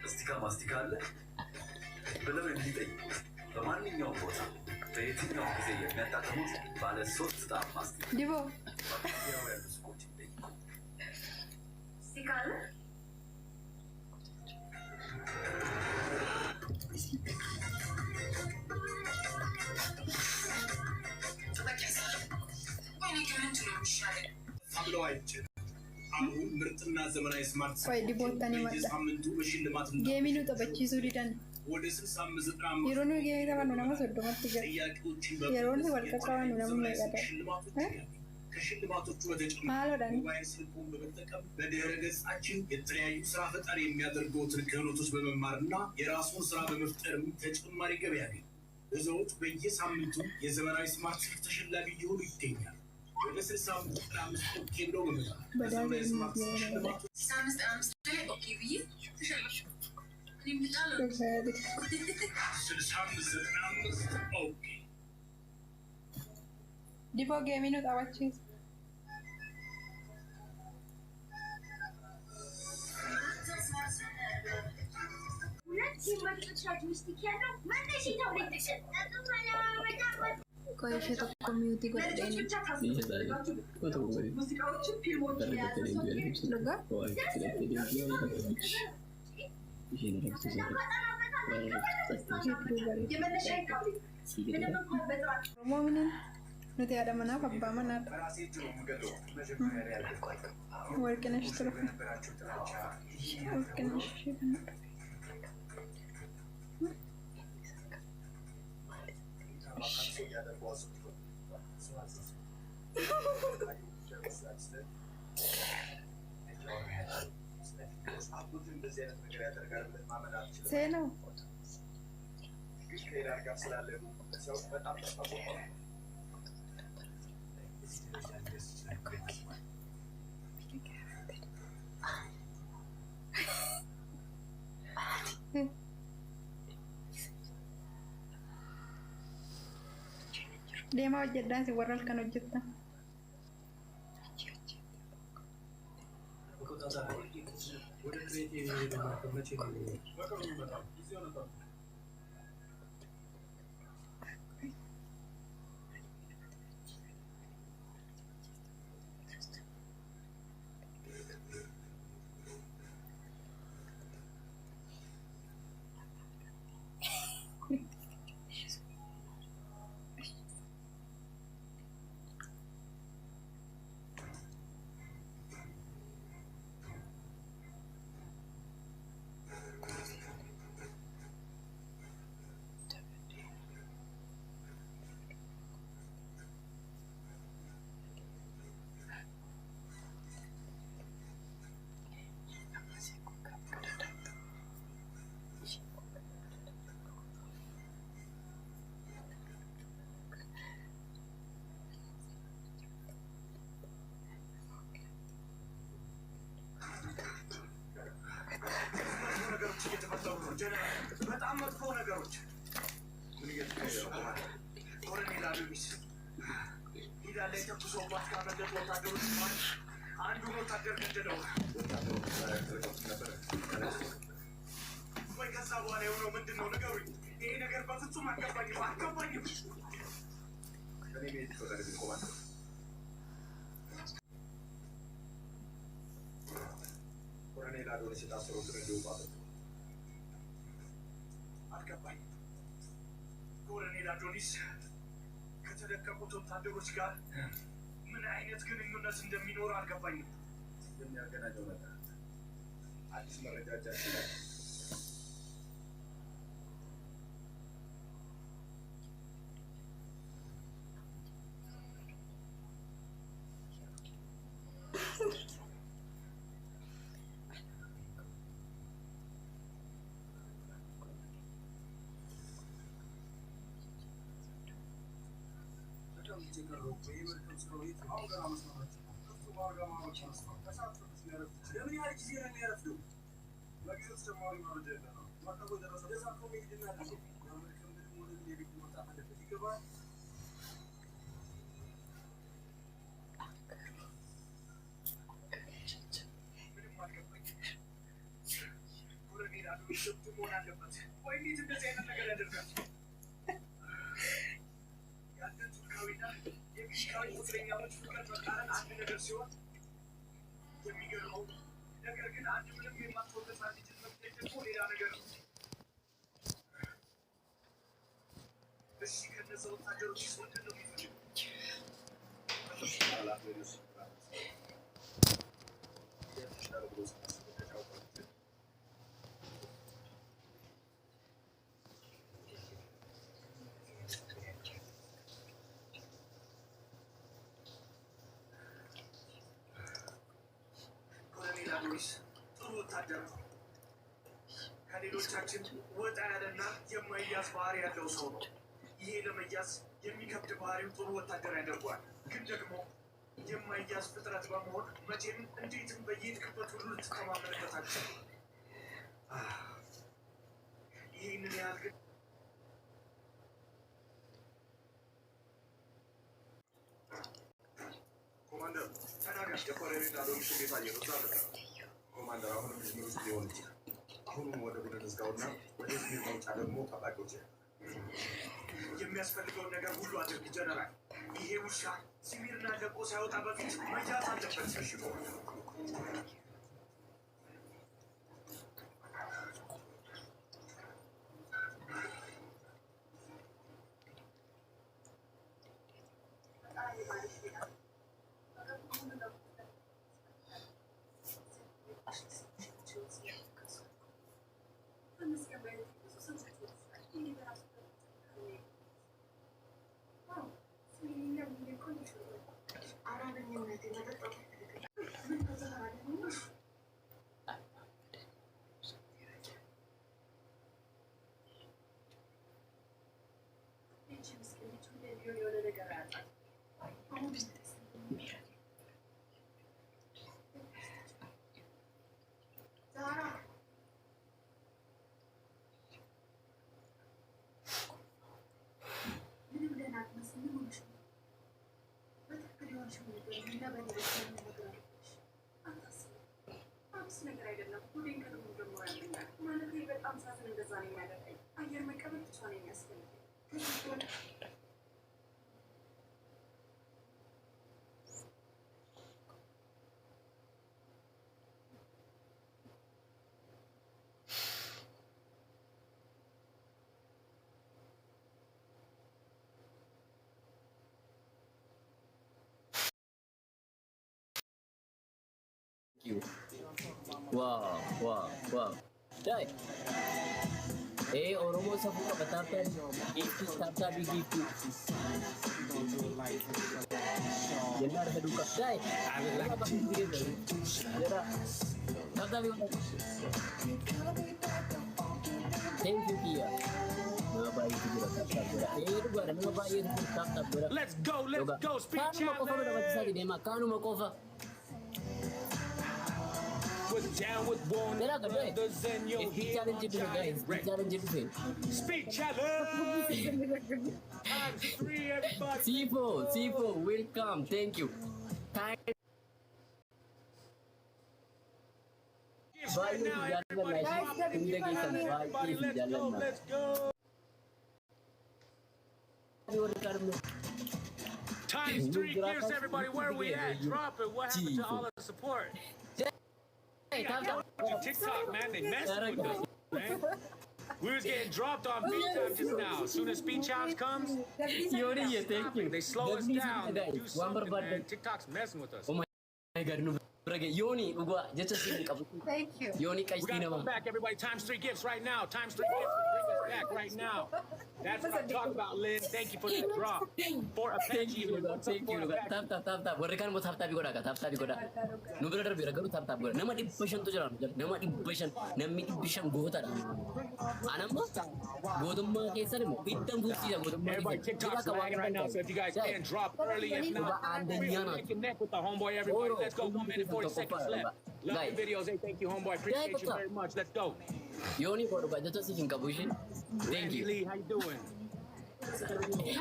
Mastika mastika le. Belum yang kita. Kemana ni orang bosan? Betul ni orang kita yang tak tahu. Balas sos tak mastika. Dibo. Dia orang tu suka cipta. Sikal. Ini keren juga misalnya. Ambil aja. Aku bertanya zaman smart. Kau di bawah ni macam. Game ini tu baca suri dan. Ironu game itu kan nama sudah mati kan. Ironu World Cup kan nama mereka ada. Malu dan. በድህረ ገጻችን የተለያዩ ስራ ፈጣሪ የሚያደርጉትን ክህሎቶች በመማርና የራሱን ስራ በመፍጠር ተጨማሪ ገቢ ያገኝ። ብዙዎች በየሳምንቱ የዘመናዊ ስማርት ስልክ ተሸላሚ እየሆኑ ይገኛሉ። ወደ 65 ኦኬ ብለው በመጣ በዘመናዊ ስማርት ስልክ ሽልማቶች 65 ላይ ኦኬ ብዬ ተሸላሚ እኔም ልጣለው 65 ኦኬ ዲቦ ጌም ነው ታዋችሁ Kau itu community gue ada ini. Iya tadi. Kau tahu gue. ሙዚቃዎችን ፊልሞችን የያዘ ሰው Lega? Oh, tidak video dia. Di sini harus sesuatu. የመነሻ ይካል ምንም እንኳን በጥራት Mau ini? Nanti ada mana? Apa mana? በራሴ እጅ ነው የምገለው። መጀመሪያ ላይ ያልኳቸው Worknesh terus. የነበራቸው ጥላቻ Worknesh. ማካቸው ያደርጓሱ አቡትን እንደዚህ አይነት ነገር ያደርጋል ብለን ማመን አልችልም። Saya no. ግን ከሌላ ጋር ስላለ ሰው በጣም ተስፋ ቆርጧል። Dia mau jadi si waral kan ojekta. በጣም መጥፎ ነገሮች ምን እየተከሰተ ኮሎኔል አሉሚስ ሂዳለ ተኩሶባት ካመለጡ ወታደሮች አንዱ ወታደር ገደለው። ወይ ከዛ በኋላ የሆነው ምንድን ነው ንገሩኝ። ይሄ ነገር በፍጹም አልገባኝም። እኔ ቤት ተወዳጅ ኮማንዶ ኮሎኔል አሉሚስ የታሰረው ስለዚህ ባለ አልገባኝ። ኮሎኔል አዶኒስ ከተለቀቁት ወታደሮች ጋር ምን አይነት ግንኙነት እንደሚኖር አልገባኝም። የሚያገናኘው ነገር አዲስ መረጃ ጃችላል። ለምን ያህል ጊዜ ነው የሚያረፍደው? በጊዜው ተጨማሪ መረጃ የለንም። ማቀቡ የደረሰ ለዛ ኮሚቴ እናደርግ የአሜሪካን ምንም ሆነ የግድ መምጣት አለበት ይገባል። ከሌሎቻችን ወጣ ያለና የማይያዝ ባህሪ ያለው ሰው ነው። ይሄ ለመያዝ የሚከብድ ባህሪው ጥሩ ወታደር ያደርገዋል። ግን ደግሞ የማይያዝ ፍጥረት በመሆን መቼም እንዴትም በየሄድክበት ሁሉ ልትተማመንበታቸው። ይህንን ያህል ግን ኮማንደር ተናጋሽ የኮሎኔል ዳሎች እንዴት አየሩ? ኮማንደር አሁንም ዝምር ውስጥ ሊሆን ይችላል። አሁኑም ወደ ቡድን ዝጋውና ወደ ዝምር መውጫ ደግሞ ጠባቂዎች የሚያስፈልገውን ነገር ሁሉ አድርግ ጀነራል። ይሄ ውሻ ሲሚርና ለቆ ሳይወጣ በፊት መያዝ አለበት። ሸሽቶ Wow. Dai. Oromo sabu ka batata. Gift tata bi gift. Yenar hadu ka. Dai. Apa sih dia? Jera. Tata bi. Thank you Kia. Let's go, speed challenge. Kanu makofa. Was down with one others and you're here on direct. Speed challenge. Times 3, everybody. Sifo, welcome. Thank you. Right now, everybody, let's go. Times 3, here's everybody. Where are we at? Drop it. What happened to all of the support? TikTok, man, they messed with us, man. We was getting dropped on beat time just now. As soon as speed challenge comes, they slow us down. They do something, man. TikTok's messing with us. Oh my God, no. Yoni, Thank you. Yoni, we gotta come back, everybody. Times 3 gifts right now. Times 3 gifts to bring us back right now. That's what I'm talking about, Lynn. Thank you for that drop. For a Thank you. Tap. Berikan mau tap goda. Nubra berbeda garu tap goda. Nama di passion tu jalan. Nama di passion. Nama di passion goda. Anam mo? Godum ma kesa mo. Itam busi ya godum ma. Everybody, TikTok's lagging right now, so if you guys can drop early, if not, connect with the homeboy, everybody. Let's go. 1 minute 40 seconds left. Love the videos. Hey, thank you, homeboy. Appreciate you very much. Let's go. Yoni baru baca tu sih kabushin. Thank you. Lee, how you doing?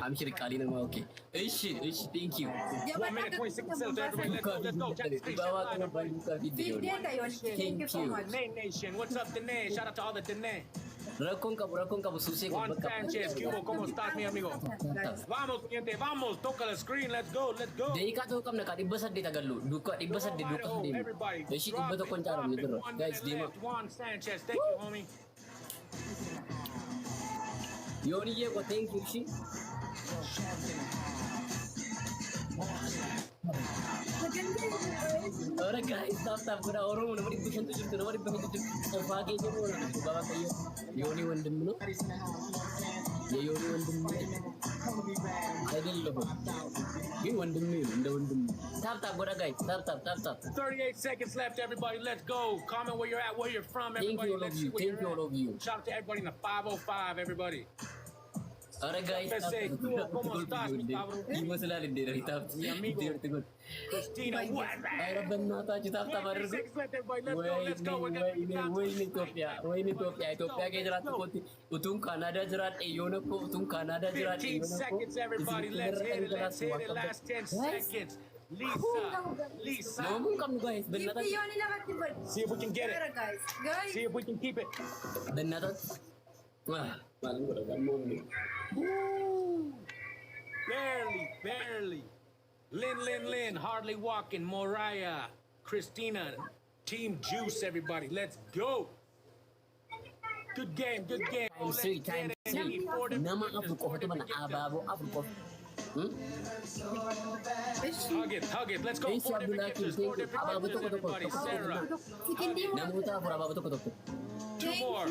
I'm sure kali nama okay. Ish, thank you. 1 minute 26 seconds. Everybody, let's go. Bawa kena buka video. Thank you so much. Dene Nation. What's up, Dene? Shout out to all the Dene. Rakon kabu susi ko. Juan Sanchez, Cubo, ¿cómo estás, mi amigo? Vamos, cliente, vamos, toca la screen, let's go, let's go. Dai ka to kam na ka dibasad di tagalo. Duka dibasad di duka di. Everybody, Dai shi drop ibato it, kon taro drop ni it. bro. 1 Guys, minute di mo. left. Juan Sanchez, thank you, homie. Yoni ye ko thank you shi. Ora guys, tap guna orang mana beri push tu jumpa, nama beri push tu pagi je pun orang tu bawa kayu. Yoni wandem no. Ye yoni wandem no. Ada logo. Ye wandem ni, wandem. Tap guna guys, tap. 38 seconds left, everybody. Let's go. Comment where you're at, where you're from, Thank everybody. you all of Let's see you. where Thank you you're all at. of you. Shout out to everybody in the 505, everybody. Ora guys, ¿Cómo estás, mi cabrón? Ibu selalu dia tap. Mi amigo. Christina, what? Ayo benar tak juta tabar. 26 left, everybody. Let's go, let's go. We're gonna be down to Ethiopia ke jerat ko utung Canada jerat Yono ko utung Canada jerat 15 seconds, everybody. Let's hit it. Let's hit it. Last 10 seconds. Lisa. Ngomong kamu guys, benar tak? Yoni naman tiba. See if we can get it. Guys. See if we can keep it. Benar tak? Wah, malam gue dah ngomong. Barely. Lynn, hardly walking. Moriah, Christina, Team Juice, everybody. Let's go. Good game. Time three. Nama aku kau tu mana ababo aku kau. Hug it. Let's go. Thank you, Abdullah. Thank you. Ababo tu kau. Everybody. Sarah. Nama tu apa ababo tu kau. Two more.